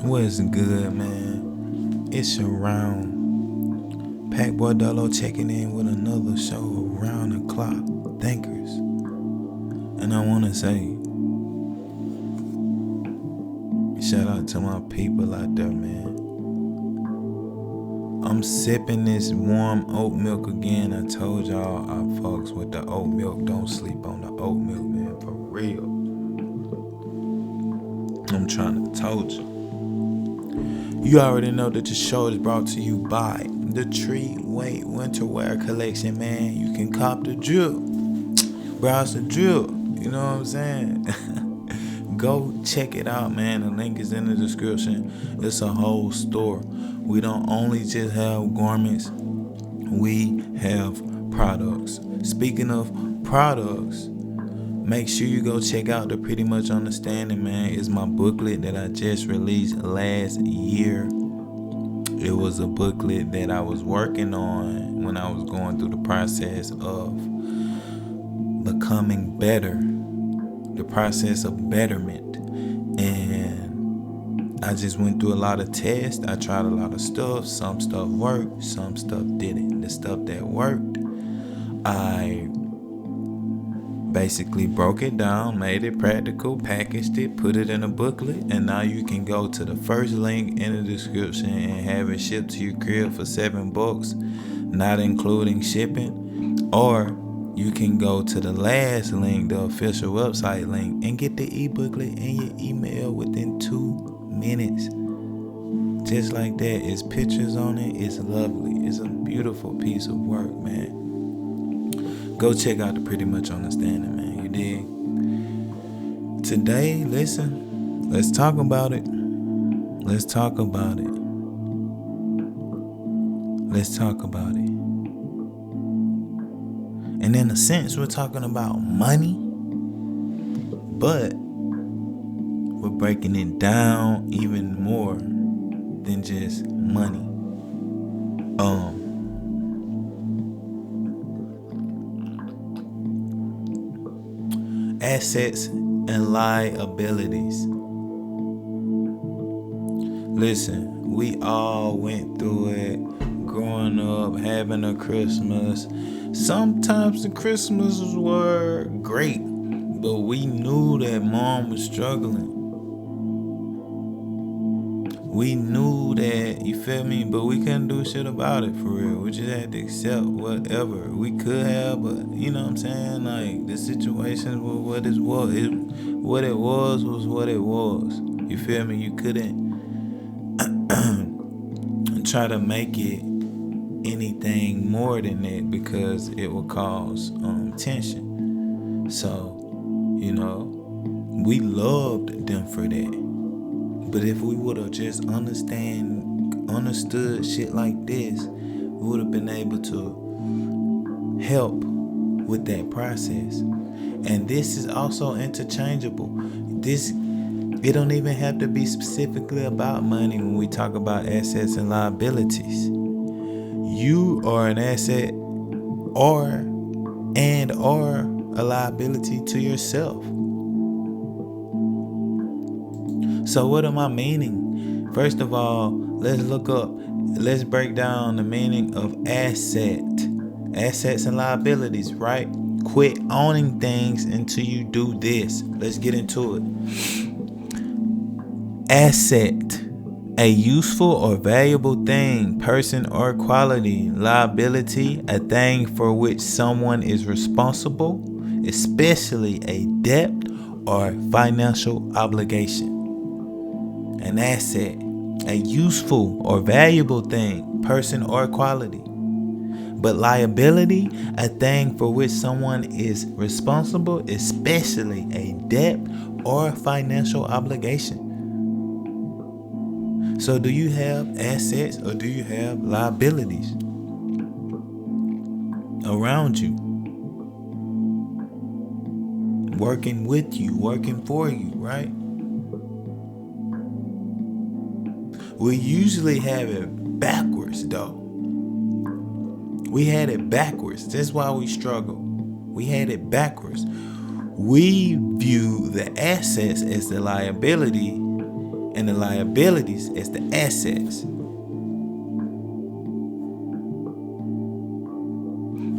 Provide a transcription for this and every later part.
What's good, man? It's around. Packboy Dolo checking in with another show around the clock. Thinkers. And I want to say, shout out to my people out there, man. I'm sipping this warm oat milk again. I told y'all, our folks with the oat milk, don't sleep on the oat milk, man, for real. I'm trying to told you. You already know that the show is brought to you by the Tree Weight Winter Wear Collection, man. You can cop the drill. Browse the drill. You know what I'm saying? Go check it out, man. The link is in the description. It's a whole store. We don't only just have garments. We have products. Speaking of products, make sure you go check out the Pretty Much Understanding, man. It's my booklet that I just released last year. It was a booklet that I was working on when I was going through the process of becoming better, the process of betterment. And I just went through a lot of tests. I tried a lot of stuff. Some stuff worked, some stuff didn't. The stuff that worked, I basically broke it down, made it practical, packaged it, put it in a booklet, and now you can go to the first link in the description and have it shipped to your crib for $7, not including shipping. Or you can go to the last link, the official website link, and get the e-booklet in your email within 2 minutes. Just like that. It's pictures on it. It's lovely. It's a beautiful piece of work, man. Go check out the Pretty Much Understanding, man. You dig? Today, listen, let's talk about it. Let's talk about it. Let's talk about it. And in a sense, we're talking about money, but we're breaking it down even more than just money. Assets and liabilities. Listen, we all went through it growing up, having a Christmas. Sometimes the Christmases were great, but we knew that mom was struggling. We knew that, you feel me? But we couldn't do shit about it, for real. We just had to accept whatever we could have, but you know what I'm saying? Like, the situation was what it was. What it was what it was. You feel me? You couldn't try to make it anything more than that because it would cause tension. So, you know, we loved them for that. But if we would have just understood shit like this, we would have been able to help with that process. And this is also interchangeable. It don't even have to be specifically about money when we talk about assets and liabilities. You are an asset or a liability to yourself. So what am I meaning? First of all, let's break down the meaning of assets and liabilities, right? Quit owning things until you do this. Let's get into it. Asset, a useful or valuable thing, person or quality. Liability, a thing for which someone is responsible, especially a debt or financial obligation. An asset, a useful or valuable thing, person or quality. But liability, a thing for which someone is responsible, especially a debt or financial obligation. So do you have assets or do you have liabilities around you? Working with you, working for you, right? We usually have it backwards, though. We had it backwards. That's why we struggle. We had it backwards. We view the assets as the liability and the liabilities as the assets.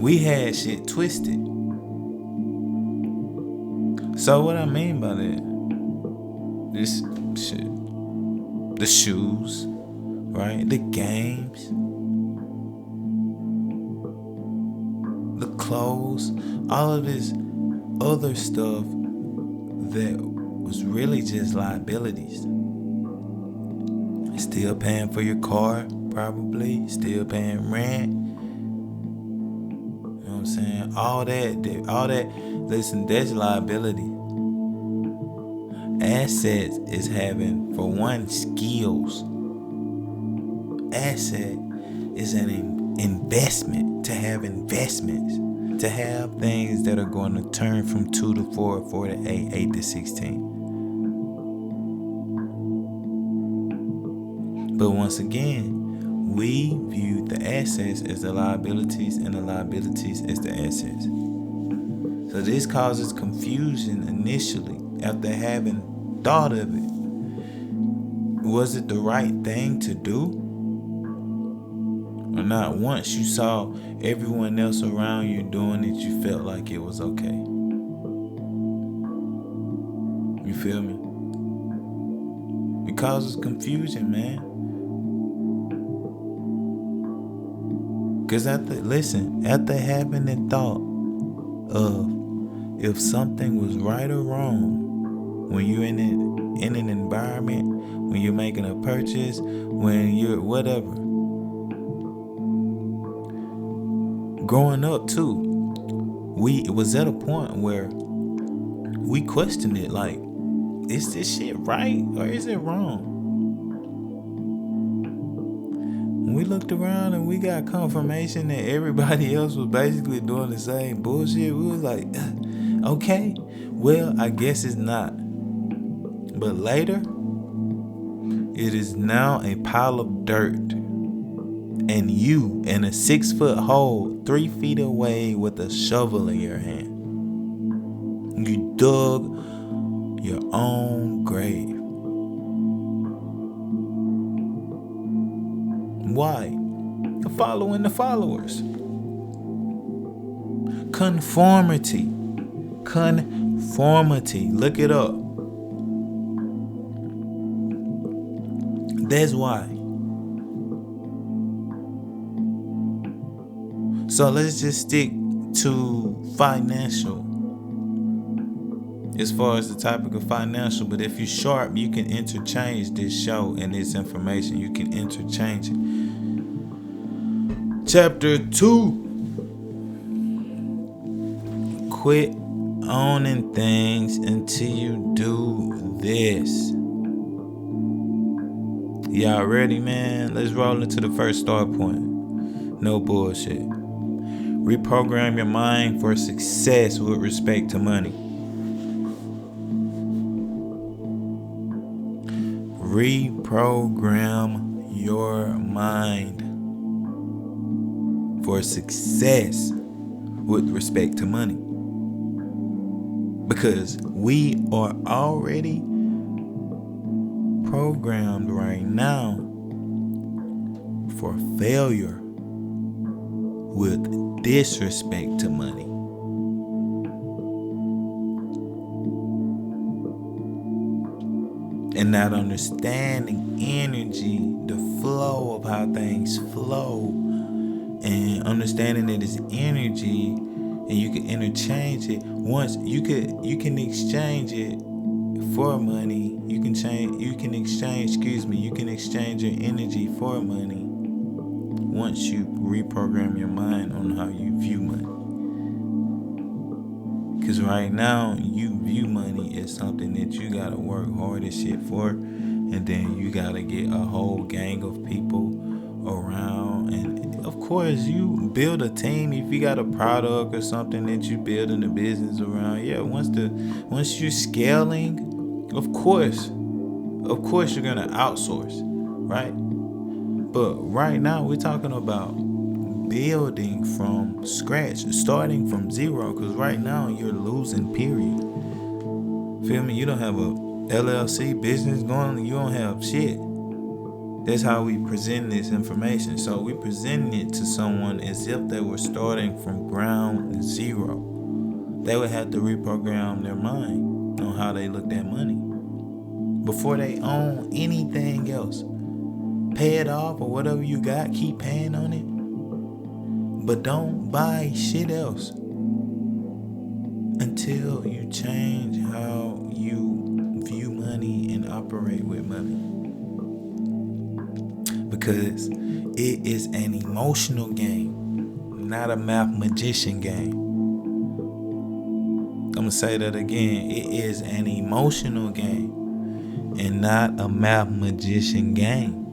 We had shit twisted. So what I mean by that, this shit, the shoes, right? The games, the clothes, all of this other stuff that was really just liabilities. Still paying for your car, probably. Still paying rent. You know what I'm saying? All that. Listen, that's liability. Assets is having, for one, skills. Asset is an investment. To have investments. To have things that are going to turn from 2 to 4, 4 to 8, 8 to 16. But once again, we view the assets as the liabilities and the liabilities as the assets. So this causes confusion initially after having thought of it. Was it the right thing to do? Or not? Once you saw everyone else around you doing it, you felt like it was okay. You feel me? It causes confusion, man. Because after having the thought of if something was right or wrong, when you're in an environment, when you're making a purchase, when you're whatever. Growing up too, it was at a point where we questioned it, like, is this shit right or is it wrong? When we looked around and we got confirmation that everybody else was basically doing the same bullshit, we was like, okay, well, I guess it's not. But later, it is now a pile of dirt. And you in a 6-foot hole, 3 feet away with a shovel in your hand. You dug your own grave. Why? You're following the followers. Conformity. Look it up. That's why. So let's just stick to financial. As far as the topic of financial, but if you're sharp, you can interchange this show and this information. You can interchange it. Chapter 2. Quit owning things until you do this. Y'all ready, man? Let's roll into the first start point. No bullshit. Reprogram your mind for success with respect to money. Reprogram your mind for success with respect to money. Because we are already programmed right now for failure with disrespect to money. And not understanding energy, the flow of how things flow, and understanding that it's energy and you can interchange it. Once you can exchange it for money. You can exchange your energy for money once you reprogram your mind on how you view money. Because right now, you view money as something that you gotta work hard as shit for, and then you gotta get a whole gang of people around. And of course, you build a team if you got a product or something that you building a business around. Yeah, once you're scaling, of course you're gonna outsource, right? But right now, we're talking about building from scratch, starting from zero, because right now you're losing, period. Feel me? You don't have LLC business going, you don't have shit. That's how we present this information. So we present it to someone as if they were starting from ground zero. They would have to reprogram their mind on how they looked at money before they own anything else. Pay it off or whatever you got, keep paying on it, but don't buy shit else until you change how you view money and operate with money. Because it is an emotional game, not a math magician game. I'm gonna say that again. It is an emotional game and not a math magician game.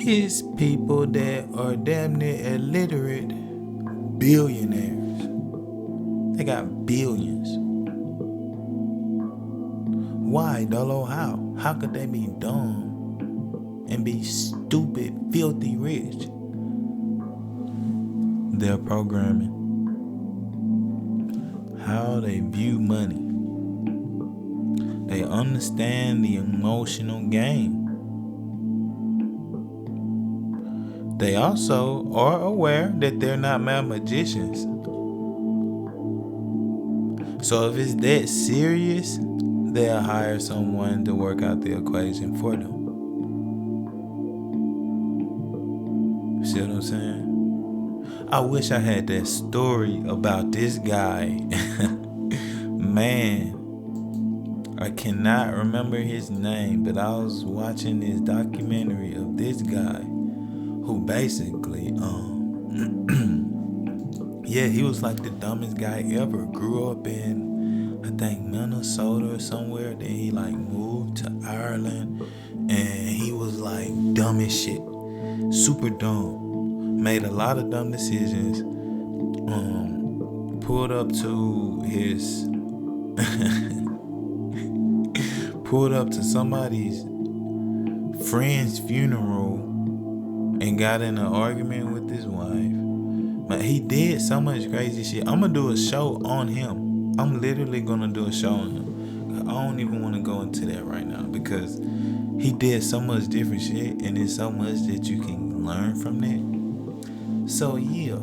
It's people that are damn near illiterate billionaires. They got billions. Why, Dolo? How? How could they be dumb and be stupid, filthy rich? Their programming. How they view money. They understand the emotional game. They also are aware that they're not math magicians. So if it's that serious, they'll hire someone to work out the equation for them. See what I'm saying? I wish I had that story about this guy. Man, I cannot remember his name, but I was watching this documentary of this guy who basically, he was like the dumbest guy ever. Grew up in, I think, Minnesota or somewhere. Then he like moved to Ireland, and he was like dumb as shit, super dumb. Made a lot of dumb decisions. Pulled up to somebody's friend's funeral and got in an argument with his wife. But he did so much crazy shit. I'm gonna do a show on him. I'm literally gonna do a show on him. I don't even want to go into that right now because he did so much different shit, and there's so much that you can learn from that. So yeah,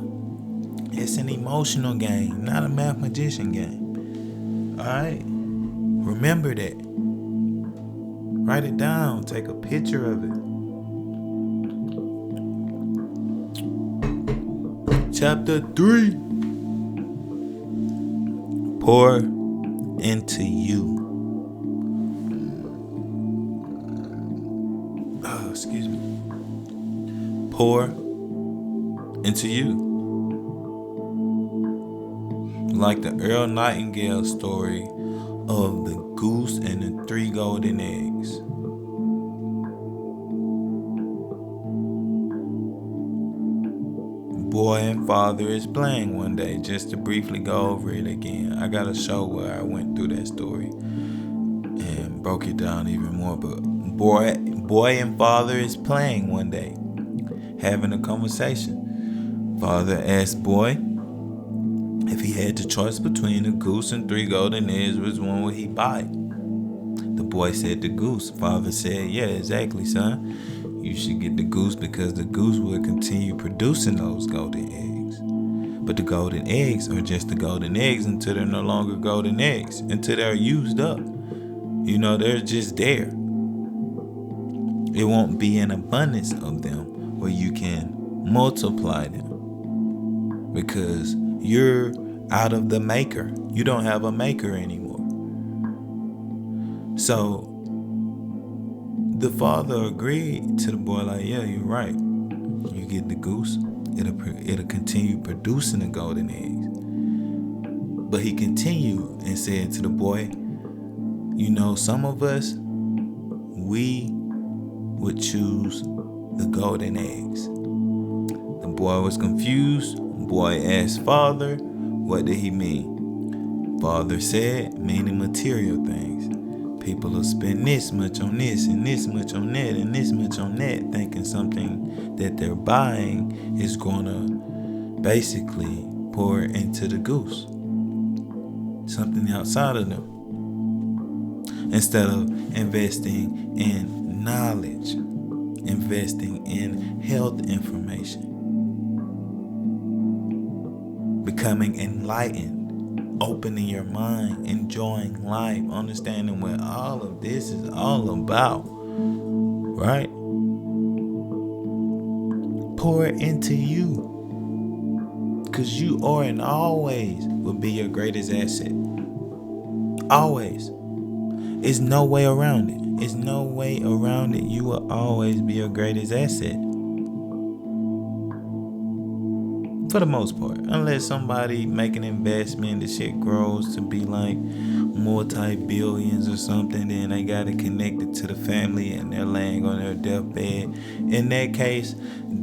it's an emotional game, not a math magician game. Alright? Remember that. Write it down. Take a picture of it. Chapter 3. Pour into you. Excuse me. Pour into you. Like the Earl Nightingale story of the goose and the 3 golden eggs. Boy and father is playing one day. Just to briefly go over it again, I got a show where I went through that story and broke it down even more. But boy and father is playing one day, having a conversation. Father asked boy if he had the choice between a goose and 3 golden eggs, which one would he buy? The boy said the goose. Father said, yeah, exactly, son. You should get the goose because the goose will continue producing those golden eggs. But the golden eggs are just the golden eggs until they're no longer golden eggs, until they're used up. They're just there. It won't be an abundance of them where you can multiply them because you're out of the maker. You don't have a maker anymore. So the father agreed to the boy, like, yeah, you're right. You get the goose, it'll continue producing the golden eggs. But he continued and said to the boy, some of us, we would choose the golden eggs. The boy was confused. Boy asked father, what did he mean? Father said, meaning material things. People will spend this much on this and this much on that and this much on that, thinking something that they're buying is going to basically pour into the goose. Something outside of them. instead of investing in knowledge, investing in health information, becoming enlightened, opening your mind, enjoying life, understanding what all of this is all about, right? Pour it into you, because you are and always will be your greatest asset. Always. It's no way around it. It's no way around it. You will always be your greatest asset. For the most part. Unless somebody make an investment, the shit grows to be like multi-billions or something, then they got it connected to the family and they're laying on their deathbed. In that case,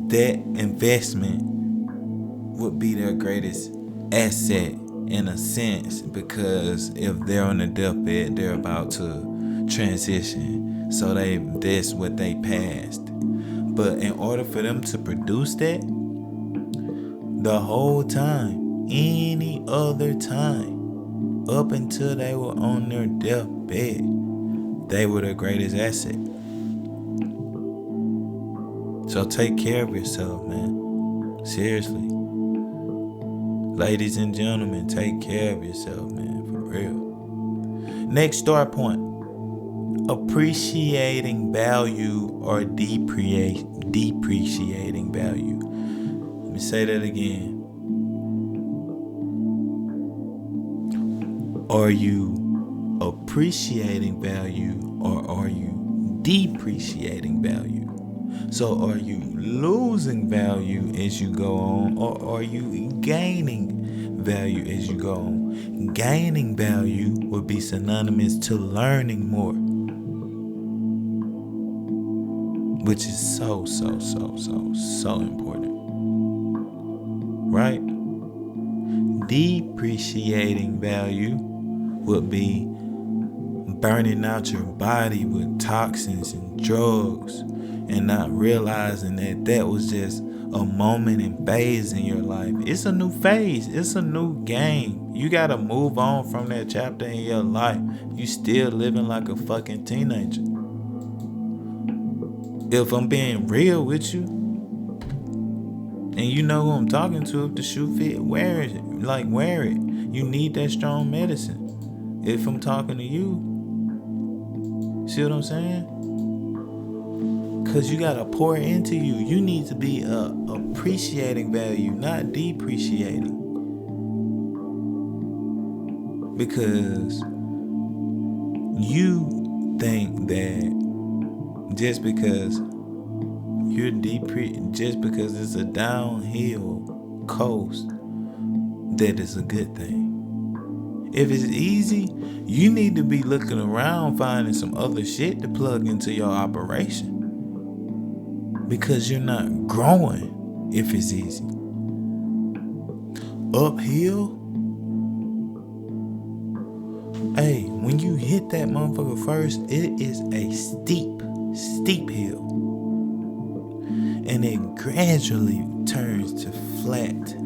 that investment would be their greatest asset in a sense, because if they're on the deathbed, they're about to transition, so that's what they passed. But in order for them to produce that, the whole time, any other time, up until they were on their deathbed, they were the greatest asset. So take care of yourself, man. Seriously. Ladies and gentlemen, take care of yourself, man, for real. Next start point. Appreciating value or depreciating value. Let me say that again. Are you appreciating value or are you depreciating value? So are you losing value as you go on, or are you gaining value as you go on? Gaining value would be synonymous to learning more, which is so important, right? Depreciating value would be burning out your body with toxins and drugs and not realizing that was just a moment and phase in your life. It's a new phase. It's a new game. You gotta move on from that chapter in your life. You still living like a fucking teenager. If I'm being real with you, and you know who I'm talking to, if the shoe fit, wear it. Like, wear it. You need that strong medicine. If I'm talking to you, see what I'm saying? Because you got to pour into you. You need to be appreciating value, not depreciating. Because you think that just because just because it's a downhill coast, that is a good thing. If it's easy, you need to be looking around, finding some other shit to plug into your operation. Because you're not growing if it's easy. Uphill, hey, when you hit that motherfucker first, it is a steep hill. And it gradually turns to flat,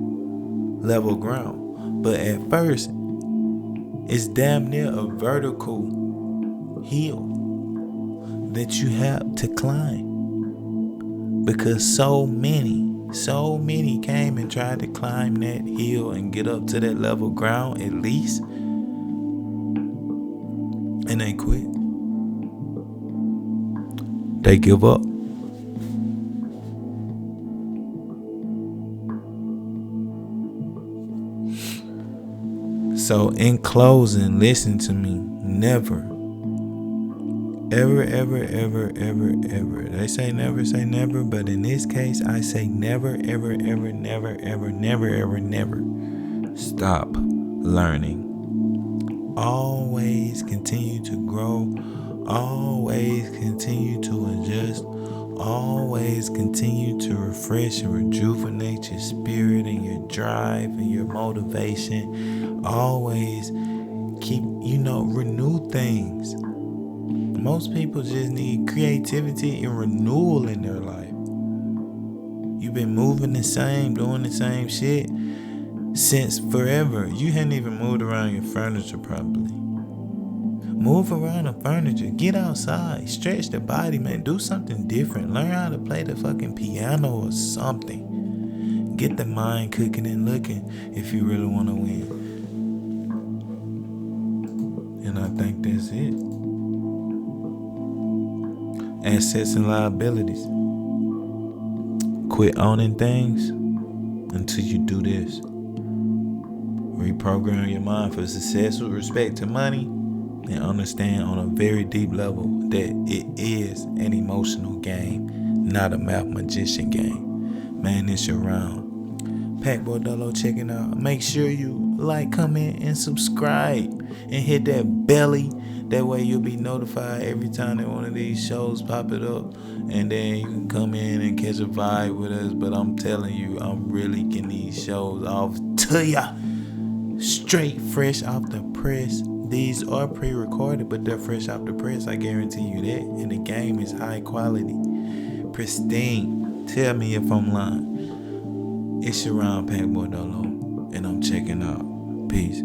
level ground. But at first, it's damn near a vertical hill that you have to climb. Because so many came and tried to climb that hill and get up to that level ground at least, and they quit. They give up. So in closing, listen to me. Never, ever. They say never say never, but in this case, I say never, ever stop learning. Always continue to grow. Always continue to adjust. Always continue to refresh and rejuvenate your spirit and your drive and your motivation. Always keep, renew things. Most people just need creativity and renewal in their life. You've been moving the same, doing the same shit since forever. You hadn't even moved around your furniture properly. Move around the furniture. Get outside. Stretch the body, man. Do something different. Learn how to play the fucking piano or something. Get the mind cooking and looking if you really want to win. And I think that's it. Assets and liabilities. Quit owning things until you do this. Reprogram your mind for success with respect to money, and understand on a very deep level that it is an emotional game, not a math magician game. Man, it's your round. Pac Bordolo checking out. Make sure you like, comment, and subscribe, and hit that belly. That way you'll be notified every time that one of these shows pop it up, and then you can come in and catch a vibe with us. But I'm telling you, I'm really getting these shows off to ya. Straight fresh off the press. These are pre-recorded, but they're fresh off the press. I guarantee you that. And the game is high quality, pristine. Tell me if I'm lying. It's your round, Pac Bordolo, and I'm checking out. Peace.